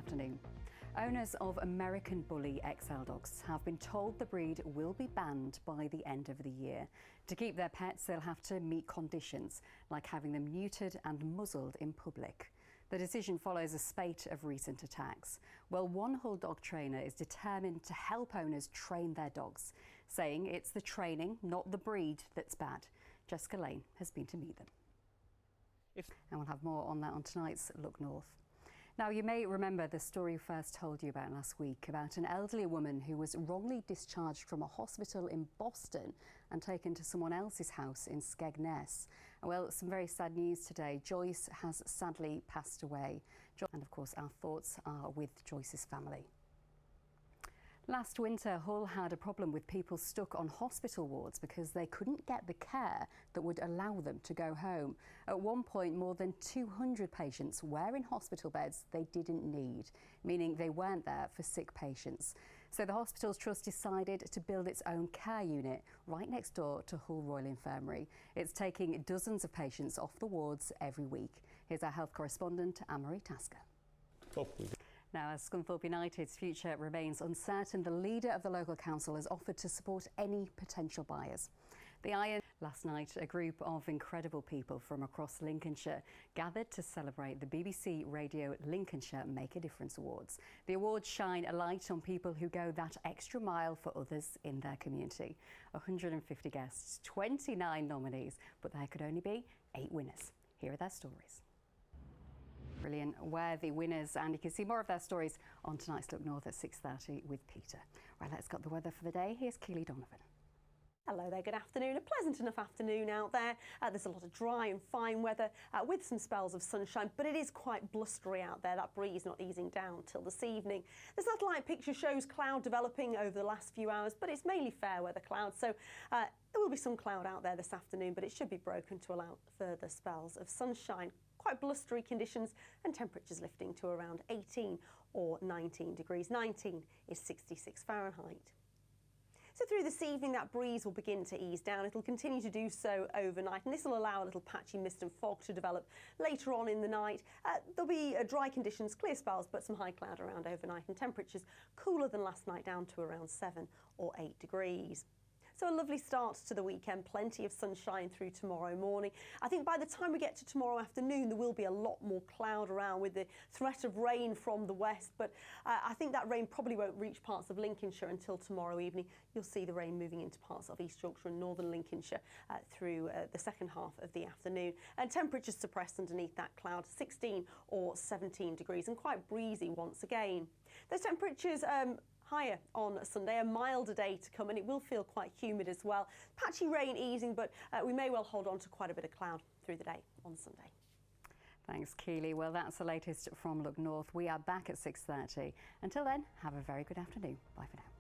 afternoon. Owners of American Bully XL dogs have been told the breed will be banned by the end of the year. To keep their pets, they'll have to meet conditions like having them neutered and muzzled in public. The decision follows a spate of recent attacks. Well, one Hull dog trainer is determined to help owners train their dogs, saying it's the training, not the breed, that's bad. Jessica Lane has been to meet them. And we'll have more on that on tonight's Look North. Now, you may remember the story we first told you about last week about an elderly woman who was wrongly discharged from a hospital in Boston and taken to someone else's house in Skegness. Well, some very sad news today. Joyce has sadly passed away. And of course, our thoughts are with Joyce's family. Last winter, Hull had a problem with people stuck on hospital wards because they couldn't get the care that would allow them to go home. At one point, more than 200 patients were in hospital beds they didn't need, meaning they weren't there for sick patients. So the Hospitals Trust decided to build its own care unit right next door to Hull Royal Infirmary. It's taking dozens of patients off the wards every week. Here's our health correspondent, Anne-Marie Tasker. Now, as Scunthorpe United's future remains uncertain, the leader of the local council has offered to support any potential buyers. The Iron. Last night, a group of incredible people from across Lincolnshire gathered to celebrate the BBC Radio Lincolnshire Make a Difference Awards. The awards shine a light on people who go that extra mile for others in their community. 150 guests, 29 nominees, but there could only be 8 winners. Here are their stories. Brilliant, worthy winners, and you can see more of their stories on tonight's Look North at 6:30 with Peter. Right, let's get the weather for the day. Here's Keeley, Donovan. Hello there, good afternoon. A pleasant enough afternoon out there. There's a lot of dry and fine weather with some spells of sunshine, but it is quite blustery out there. That breeze not easing down till this evening. The satellite picture shows cloud developing over the last few hours, but it's mainly fair weather clouds, so there will be some cloud out there this afternoon, but it should be broken to allow further spells of sunshine. Quite blustery conditions and temperatures lifting to around 18 or 19 degrees. 19 is 66 Fahrenheit. So through this evening, that breeze will begin to ease down. It'll continue to do so overnight, and this will allow a little patchy mist and fog to develop later on in the night. There'll be dry conditions, clear spells, but some high cloud around overnight, and temperatures cooler than last night, down to around 7 or 8 degrees. So a lovely start to the weekend, plenty of sunshine through tomorrow morning. I think by the time we get to tomorrow afternoon, there will be a lot more cloud around with the threat of rain from the west, but I think that rain probably won't reach parts of Lincolnshire until tomorrow evening. You'll see the rain moving into parts of East Yorkshire and northern Lincolnshire through the second half of the afternoon. And temperatures suppressed underneath that cloud, 16 or 17 degrees, and quite breezy once again. Those temperatures higher on Sunday, a milder day to come, and it will feel quite humid as well. Patchy rain easing, but we may well hold on to quite a bit of cloud through the day on Sunday. Thanks, Keeley. Well, that's the latest from Look North. We are back at 6:30. Until then, have a very good afternoon. Bye for now.